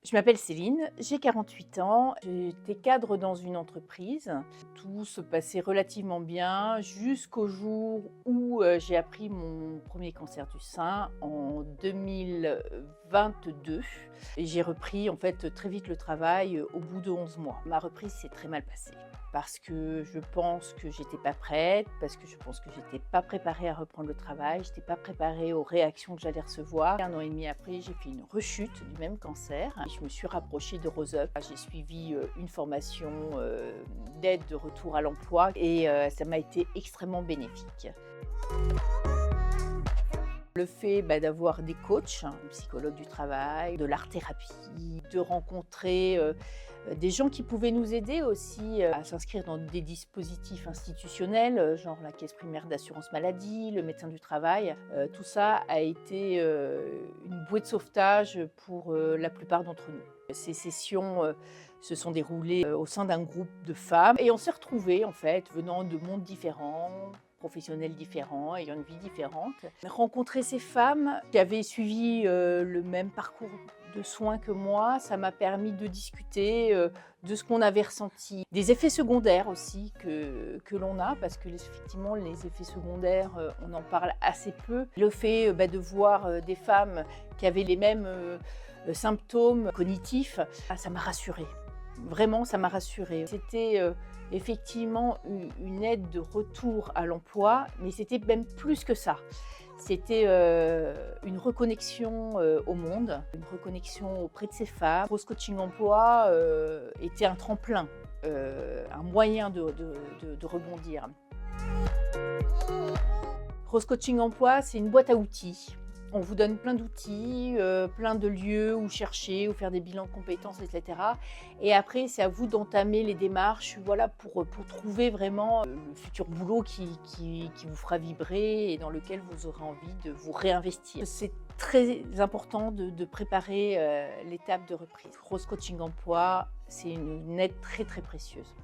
Je m'appelle Céline, j'ai 48 ans, j'étais cadre dans une entreprise. Tout se passait relativement bien jusqu'au jour où j'ai appris mon premier cancer du sein en 2022 et j'ai repris en fait très vite le travail au bout de 11 mois. Ma reprise s'est très mal passée parce que je pense que j'étais pas prête, parce que je pense que j'étais pas préparée à reprendre le travail, j'étais pas préparée aux réactions que j'allais recevoir. 1 an et demi après, j'ai fait une rechute du même cancer. Je me suis rapprochée de Rose Up. J'ai suivi une formation d'aide de retour à l'emploi et ça m'a été extrêmement bénéfique. Le fait d'avoir des coachs, un psychologue du travail, de l'art-thérapie, de rencontrer des gens qui pouvaient nous aider aussi à s'inscrire dans des dispositifs institutionnels, genre la caisse primaire d'assurance maladie, le médecin du travail. Tout ça a été une bouée de sauvetage pour la plupart d'entre nous. Ces sessions se sont déroulées au sein d'un groupe de femmes et on s'est retrouvés en fait venant de mondes différents, professionnels différents, ayant une vie différente. Rencontrer ces femmes qui avaient suivi le même parcours de soins que moi, ça m'a permis de discuter de ce qu'on avait ressenti. Des effets secondaires aussi que l'on a, parce que effectivement les effets secondaires, on en parle assez peu. Le fait de voir des femmes qui avaient les mêmes symptômes cognitifs, ça m'a rassurée. Vraiment, ça m'a rassurée. C'était effectivement une aide de retour à l'emploi, mais c'était même plus que ça. C'était une reconnexion au monde, une reconnexion auprès de ces femmes. Rose Coaching Emploi était un tremplin, un moyen de rebondir. Rose Coaching Emploi, c'est une boîte à outils. On vous donne plein d'outils, plein de lieux où chercher, où faire des bilans de compétences, etc. Et après, c'est à vous d'entamer les démarches pour trouver vraiment le futur boulot qui vous fera vibrer et dans lequel vous aurez envie de vous réinvestir. C'est très important de préparer l'étape de reprise. Rose Coaching Emploi, c'est une aide très très précieuse.